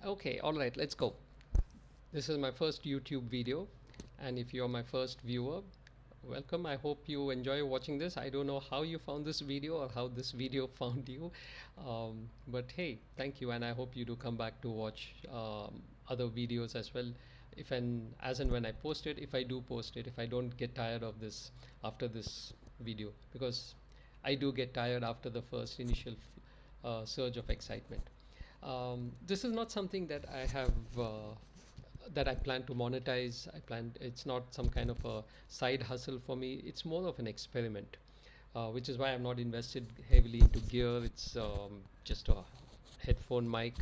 Okay, all right, let's go. This is my first YouTube video, and if you're my first viewer, welcome. I hope you enjoy watching this. I don't know how you found this video or how this video found you, but hey, thank you, and I hope you do come back to watch other videos as well. If and as and when I post it, if I do post it, if I don't get tired of this after this video, because I do get tired after the first initial surge of excitement. This is not something that I have that I plan to monetize. It's not some kind of a side hustle for me. It's more of an experiment, which is why I'm not invested heavily into gear. It's just a headphone mic,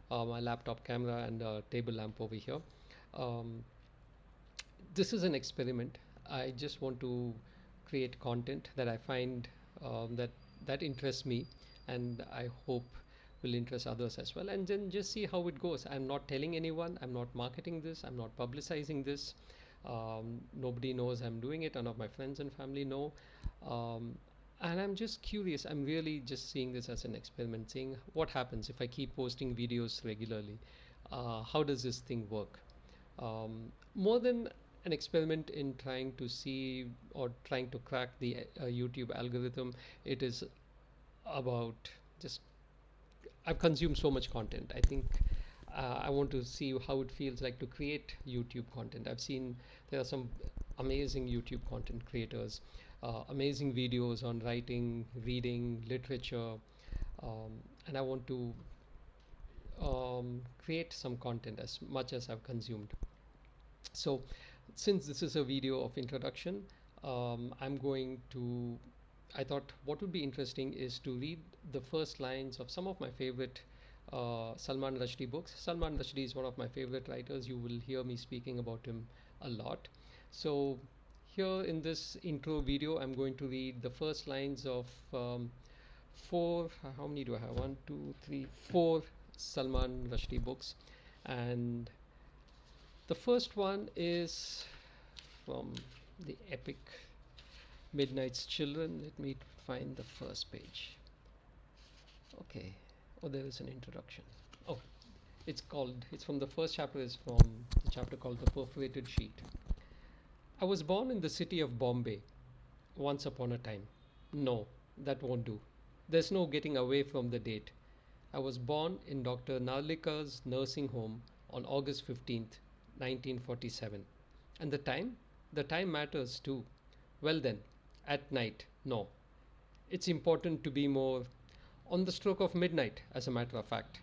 my laptop camera, and a table lamp over here. Um, this is an experiment. I just want to create content that I find that interests me, and I hope will interest others as well. And then just see how it goes. I'm not telling anyone. I'm not marketing this. I'm not publicizing this. Nobody knows I'm doing it. None of my friends and family know. Um, and I'm just curious. I'm really just seeing this as an experiment, seeing what happens if I keep posting videos regularly. How does this thing work? More than an experiment in trying to see or trying to crack the YouTube algorithm, it is about just I've consumed so much content. I think I want to see how it feels like to create YouTube content. I've seen there are some amazing YouTube content creators, amazing videos on writing, reading, literature, and I want to create some content as much as I've consumed. So since this is a video of introduction, I'm going to I thought what would be interesting is to read the first lines of some of my favorite Salman Rushdie books. Salman Rushdie is one of my favorite writers. You will hear me speaking about him a lot. So here in this intro video, I'm going to read the first lines of four, how many do I have? One, two, three, four Salman Rushdie books. And the first one is from the epic Midnight's Children. Let me find the first page. Okay. Oh, there is an introduction. Oh, it's from the first chapter, is from the chapter called The Perforated Sheet. I was born in the city of Bombay once upon a time. No, that won't do. There's no getting away from the date. I was born in Dr. Narlika's nursing home on August 15th, 1947. And the time? The time matters too. Well then, at night, no. It's important to be more on the stroke of midnight, as a matter of fact.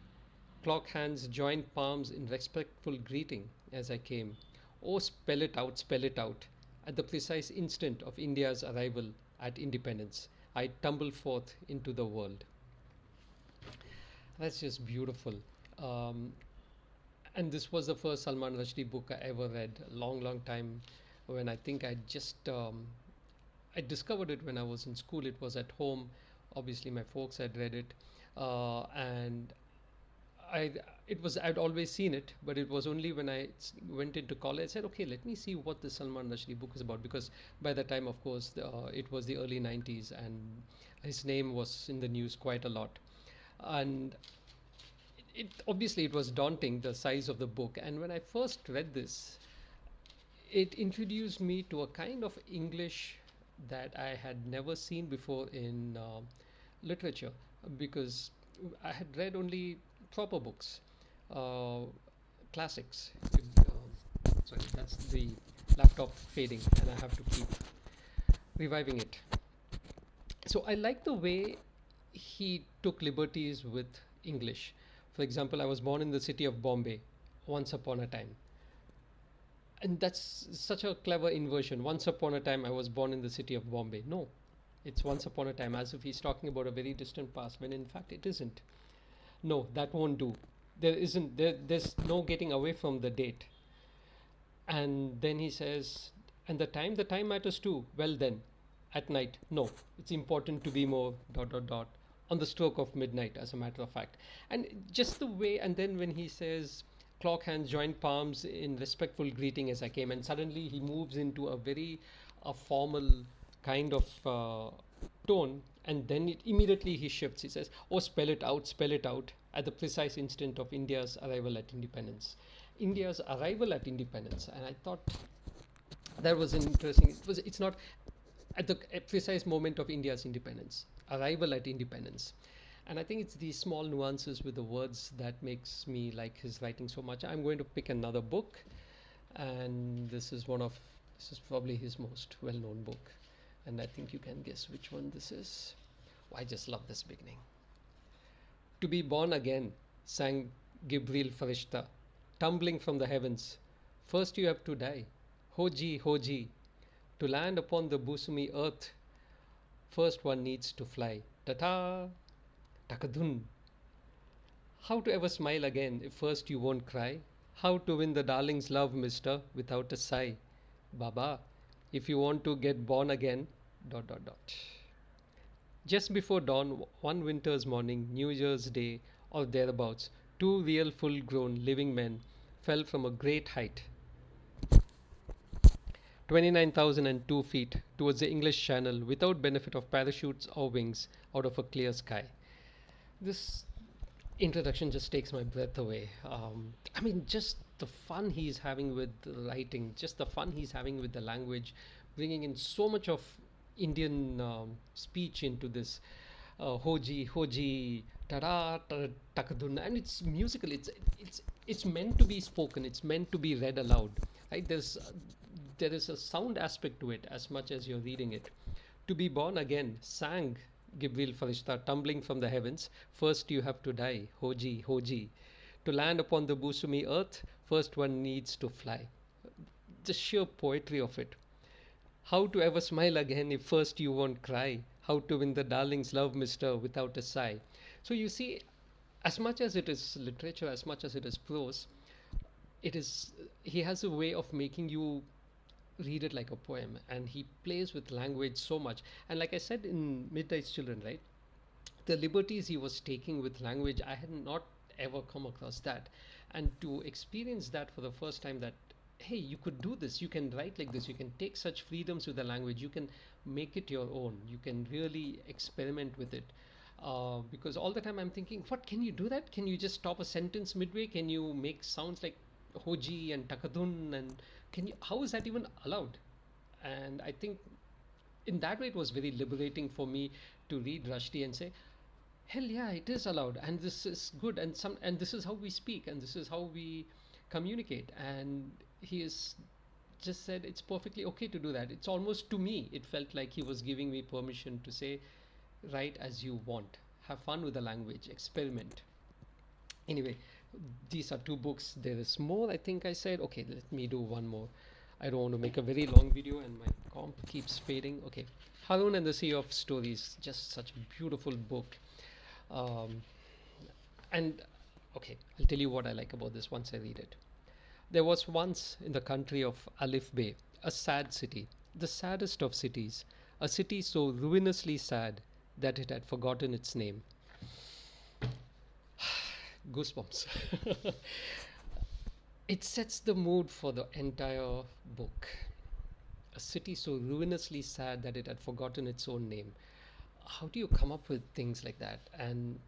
Clock hands joined palms in respectful greeting as I came. Oh, spell it out. At the precise instant of India's arrival at independence, I tumble forth into the world. That's just beautiful. Um, and this was the first Salman Rushdie book I ever read, a long, long time when I think I discovered it when I was in school. It was at home. Obviously, my folks had read it, and I I'd always seen it, but it was only when went into college. I said, okay, let me see what the Salman Rushdie book is about, because by the time, of course, it was the early '90s, and his name was in the news quite a lot, and it obviously it was daunting, the size of the book. And when I first read this, it introduced me to a kind of English that I had never seen before in literature, because I had read only proper books, uh, classics. Sorry, that's the laptop fading, and I have to keep reviving it. So I like the way he took liberties with English. For example, I was born in the city of Bombay once upon a time, and that's such a clever inversion. Once upon a time I was born in the city of Bombay. No, it's once upon a time, as if he's talking about a very distant past, when in fact it isn't. No, that won't do. There's no getting away from the date. And then he says, and the time matters too. Well then, at night, no, it's important to be more dot dot dot on the stroke of midnight, as a matter of fact. And just the way, and then when he says, clock hands joined palms in respectful greeting as I came, and suddenly he moves into a very formal kind of tone, and then immediately he shifts. He says, oh, spell it out, spell it out. at the precise instant of India's arrival at independence. India's arrival at independence, and I thought that was an interesting. It's not at the precise moment of India's independence, arrival at independence. And I think it's these small nuances with the words that makes me like his writing so much. I'm going to pick another book, and this is probably his most well-known book, and I think you can guess which one this is. Oh, I just love this beginning. To be born again, sang Gibril Farishta, tumbling from the heavens. First you have to die. Hoji, Hoji. To land upon the Busumi earth, first one needs to fly. Ta-ta, takadun. How to ever smile again if first you won't cry? How to win the darling's love, mister, without a sigh? Baba, if you want to get born again, dot dot dot. Just before dawn, one winter's morning, New Year's Day or thereabouts, two real full grown living men fell from a great height, 29,002 feet, towards the English Channel without benefit of parachutes or wings out of a clear sky. This introduction just takes my breath away. I mean, just the fun he's having with the writing, just the fun he's having with the language, bringing in so much of Indian speech into this. Hoji, Hoji, tada, takadun, and it's musical. It's meant to be spoken. It's meant to be read aloud. Right? There is a sound aspect to it as much as you're reading it. To be born again, sang Gibril Farishta, tumbling from the heavens. First you have to die, Hoji, Hoji. To land upon the Busumi earth, first one needs to fly. The sheer poetry of it. How to ever smile again if first you won't cry? How to win the darling's love, mister, without a sigh? So you see, as much as it is literature, as much as it is prose, it is he has a way of making you read it like a poem, and he plays with language so much. And like I said in Midnight's Children, right, the liberties he was taking with language, I had not ever come across that. And to experience that for the first time, that hey, you could do this, you can write like this, you can take such freedoms with the language, you can make it your own, you can really experiment with it. Because all the time I'm thinking, what, can you do that? Can you just stop a sentence midway? Can you make sounds like hoji and takadun? And can you, how is that even allowed? And I think in that way it was very liberating for me to read Rushdie and say, hell yeah, it is allowed, and this is good, and this is how we speak, and this is how we communicate. And he is just said it's perfectly okay to do that. It's almost, to me, it felt like he was giving me permission to say, write as you want, have fun with the language, experiment. Anyway, these are two books. There is more, I think I said. Okay, let me do one more. I don't want to make a very long video and my comp keeps fading. Okay, Harun and the Sea of Stories, just such a beautiful book. And okay, I'll tell you what I like about this once I read it. There was once in the country of Alif Bay a sad city, the saddest of cities, a city so ruinously sad that it had forgotten its name. Goosebumps. It sets the mood for the entire book. A city so ruinously sad that it had forgotten its own name. How do you come up with things like that? And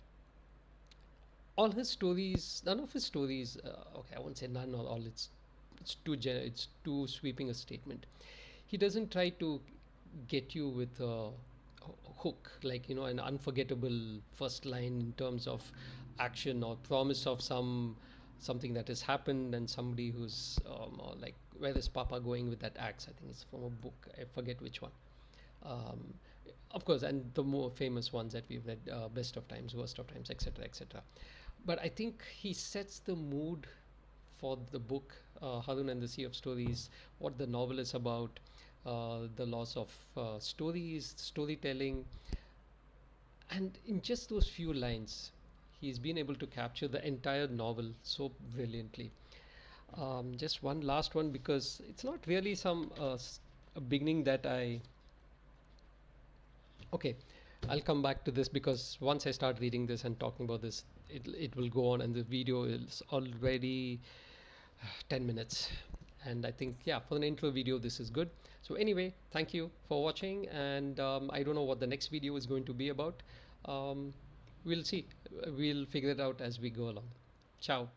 all his stories, none of his stories, okay, I won't say none or all, it's it's too sweeping a statement. He doesn't try to get you with a hook, like, you know, an unforgettable first line in terms of action or promise of something that has happened, and somebody who's or like, where is Papa going with that axe? I think it's from a book, I forget which one. Um, of course, and the more famous ones that we've read, Best of Times, Worst of Times, etc., etc. But I think he sets the mood for the book, Harun and the Sea of Stories, what the novel is about, the loss of stories, storytelling. And in just those few lines, he's been able to capture the entire novel so brilliantly. Just one last one, because it's not really a beginning that I. Okay, I'll come back to this, because once I start reading this and talking about this, it will go on, and the video is already 10 minutes. And I think, yeah, for an intro video, this is good. So anyway, thank you for watching, and I don't know what the next video is going to be about. We'll see. We'll figure it out as we go along. Ciao.